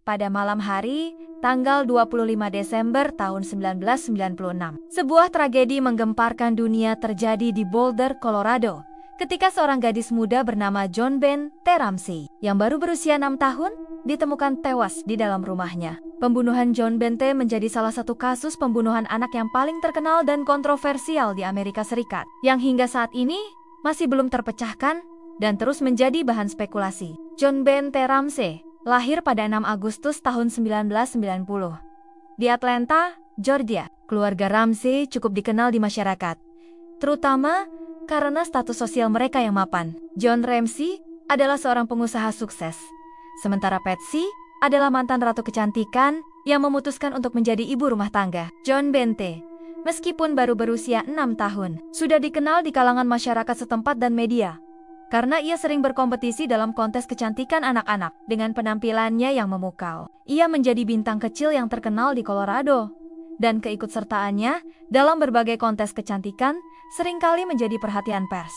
pada malam hari, tanggal 25 Desember tahun 1996. Sebuah tragedi menggemparkan dunia terjadi di Boulder, Colorado, ketika seorang gadis muda bernama JonBen T. Ramsey, yang baru berusia 6 tahun, ditemukan tewas di dalam rumahnya. Pembunuhan JonBen T. menjadi salah satu kasus pembunuhan anak yang paling terkenal dan kontroversial di Amerika Serikat, yang hingga saat ini masih belum terpecahkan dan terus menjadi bahan spekulasi. JonBen T. Ramsey lahir pada 6 Agustus tahun 1990 di Atlanta, Georgia. Keluarga Ramsey cukup dikenal di masyarakat, terutama karena status sosial mereka yang mapan. John Ramsey adalah seorang pengusaha sukses, sementara Patsy adalah mantan ratu kecantikan yang memutuskan untuk menjadi ibu rumah tangga. JonBen T., meskipun baru berusia 6 tahun, sudah dikenal di kalangan masyarakat setempat dan media, karena ia sering berkompetisi dalam kontes kecantikan anak-anak. Dengan penampilannya yang memukau, ia menjadi bintang kecil yang terkenal di Colorado, dan keikutsertaannya dalam berbagai kontes kecantikan seringkali menjadi perhatian pers.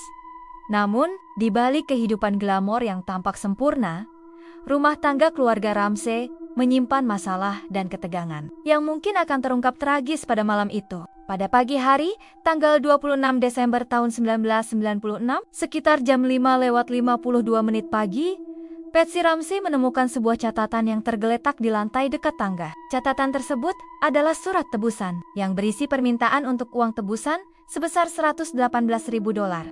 Namun, di balik kehidupan glamor yang tampak sempurna, rumah tangga keluarga Ramsey menyimpan masalah dan ketegangan yang mungkin akan terungkap tragis pada malam itu. Pada pagi hari, tanggal 26 Desember tahun 1996, sekitar jam 5:52 pagi, Patsy Ramsey menemukan sebuah catatan yang tergeletak di lantai dekat tangga. Catatan tersebut adalah surat tebusan yang berisi permintaan untuk uang tebusan sebesar $118.000.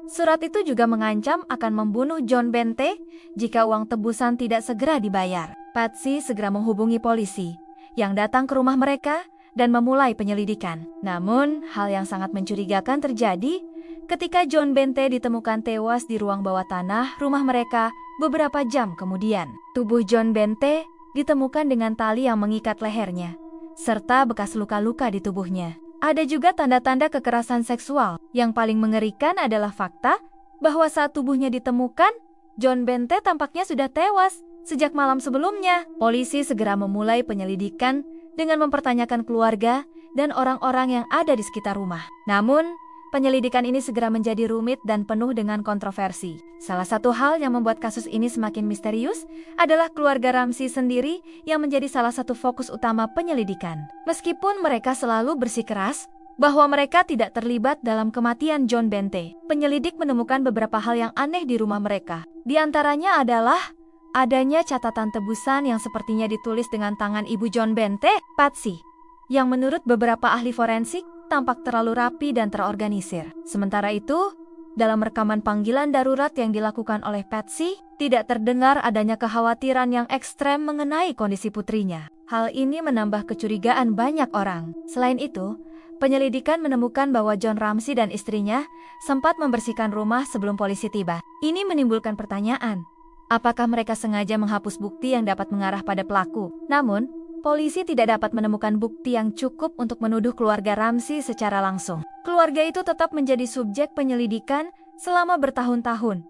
Surat itu juga mengancam akan membunuh JonBen T. jika uang tebusan tidak segera dibayar. Patsy segera menghubungi polisi yang datang ke rumah mereka dan memulai penyelidikan. Namun, hal yang sangat mencurigakan terjadi ketika JonBen T. ditemukan tewas di ruang bawah tanah rumah mereka beberapa jam kemudian. Tubuh JonBen T. ditemukan dengan tali yang mengikat lehernya, serta bekas luka-luka di tubuhnya. Ada juga tanda-tanda kekerasan seksual. Yang paling mengerikan adalah fakta bahwa saat tubuhnya ditemukan, JonBen T. tampaknya sudah tewas sejak malam sebelumnya. Polisi segera memulai penyelidikan dengan mempertanyakan keluarga dan orang-orang yang ada di sekitar rumah. Namun, penyelidikan ini segera menjadi rumit dan penuh dengan kontroversi. Salah satu hal yang membuat kasus ini semakin misterius adalah keluarga Ramsey sendiri yang menjadi salah satu fokus utama penyelidikan. Meskipun mereka selalu bersikeras bahwa mereka tidak terlibat dalam kematian JonBen T., penyelidik menemukan beberapa hal yang aneh di rumah mereka. Di antaranya adalah adanya catatan tebusan yang sepertinya ditulis dengan tangan ibu JonBen T., Patsy, yang menurut beberapa ahli forensik tampak terlalu rapi dan terorganisir. Sementara itu, dalam rekaman panggilan darurat yang dilakukan oleh Patsy, tidak terdengar adanya kekhawatiran yang ekstrem mengenai kondisi putrinya. Hal ini menambah kecurigaan banyak orang. Selain itu, penyelidikan menemukan bahwa John Ramsey dan istrinya sempat membersihkan rumah sebelum polisi tiba. Ini menimbulkan pertanyaan, apakah mereka sengaja menghapus bukti yang dapat mengarah pada pelaku? Namun, polisi tidak dapat menemukan bukti yang cukup untuk menuduh keluarga Ramsey secara langsung. Keluarga itu tetap menjadi subjek penyelidikan selama bertahun-tahun,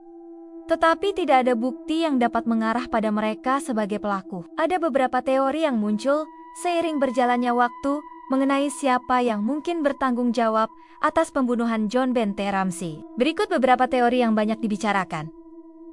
tetapi tidak ada bukti yang dapat mengarah pada mereka sebagai pelaku. Ada beberapa teori yang muncul seiring berjalannya waktu mengenai siapa yang mungkin bertanggung jawab atas pembunuhan JonBen T. Ramsey. Berikut beberapa teori yang banyak dibicarakan.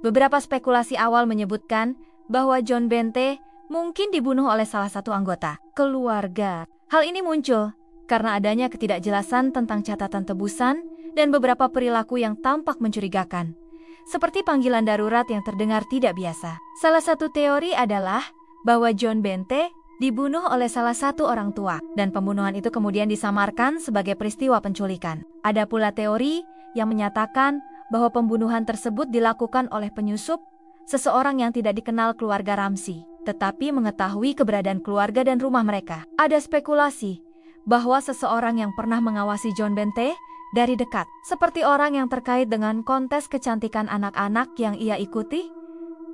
Beberapa spekulasi awal menyebutkan bahwa JonBen T. mungkin dibunuh oleh salah satu anggota keluarga. Hal ini muncul karena adanya ketidakjelasan tentang catatan tebusan dan beberapa perilaku yang tampak mencurigakan, seperti panggilan darurat yang terdengar tidak biasa. Salah satu teori adalah bahwa JonBen T. dibunuh oleh salah satu orang tua, dan pembunuhan itu kemudian disamarkan sebagai peristiwa penculikan. Ada pula teori yang menyatakan bahwa pembunuhan tersebut dilakukan oleh penyusup, seseorang yang tidak dikenal keluarga Ramsey, tetapi mengetahui keberadaan keluarga dan rumah mereka. Ada spekulasi bahwa seseorang yang pernah mengawasi JonBen T. dari dekat, seperti orang yang terkait dengan kontes kecantikan anak-anak yang ia ikuti,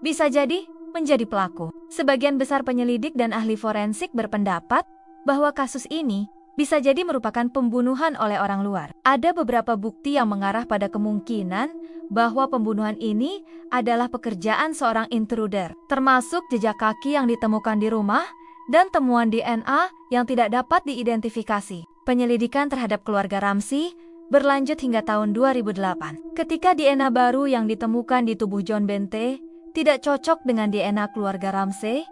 bisa jadi menjadi pelaku. Sebagian besar penyelidik dan ahli forensik berpendapat bahwa kasus ini bisa jadi merupakan pembunuhan oleh orang luar. Ada beberapa bukti yang mengarah pada kemungkinan bahwa pembunuhan ini adalah pekerjaan seorang intruder, termasuk jejak kaki yang ditemukan di rumah dan temuan DNA yang tidak dapat diidentifikasi. Penyelidikan terhadap keluarga Ramsey berlanjut hingga tahun 2008. Ketika DNA baru yang ditemukan di tubuh JonBen T. tidak cocok dengan DNA keluarga Ramsey,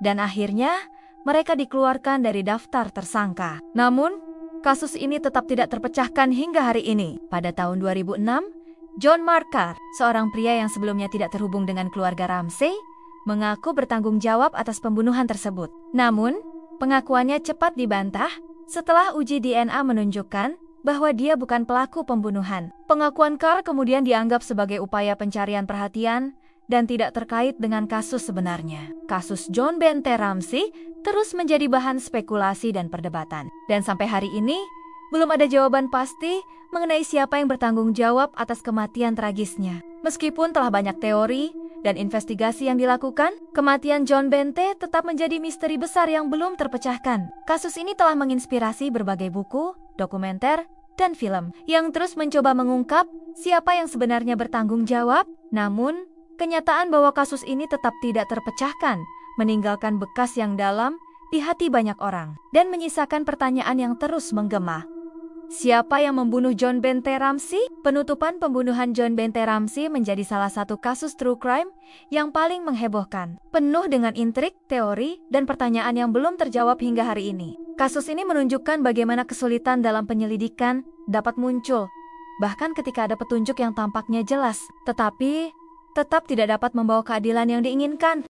dan akhirnya mereka dikeluarkan dari daftar tersangka. Namun, kasus ini tetap tidak terpecahkan hingga hari ini. Pada tahun 2006, John Markar, seorang pria yang sebelumnya tidak terhubung dengan keluarga Ramsey, mengaku bertanggung jawab atas pembunuhan tersebut. Namun, pengakuannya cepat dibantah setelah uji DNA menunjukkan bahwa dia bukan pelaku pembunuhan. Pengakuan Carr kemudian dianggap sebagai upaya pencarian perhatian dan tidak terkait dengan kasus sebenarnya. Kasus John Bente Ramsey terus menjadi bahan spekulasi dan perdebatan. Dan sampai hari ini, belum ada jawaban pasti mengenai siapa yang bertanggung jawab atas kematian tragisnya. Meskipun telah banyak teori dan investigasi yang dilakukan, kematian John Bente tetap menjadi misteri besar yang belum terpecahkan. Kasus ini telah menginspirasi berbagai buku, dokumenter, dan film yang terus mencoba mengungkap siapa yang sebenarnya bertanggung jawab. Namun, kenyataan bahwa kasus ini tetap tidak terpecahkan meninggalkan bekas yang dalam di hati banyak orang dan menyisakan pertanyaan yang terus menggema. Siapa yang membunuh John Bente Ramsey? Penutupan pembunuhan John Bente Ramsey menjadi salah satu kasus true crime yang paling menghebohkan, penuh dengan intrik, teori, dan pertanyaan yang belum terjawab hingga hari ini. Kasus ini menunjukkan bagaimana kesulitan dalam penyelidikan dapat muncul, bahkan ketika ada petunjuk yang tampaknya jelas, tetapi tetap tidak dapat membawa keadilan yang diinginkan.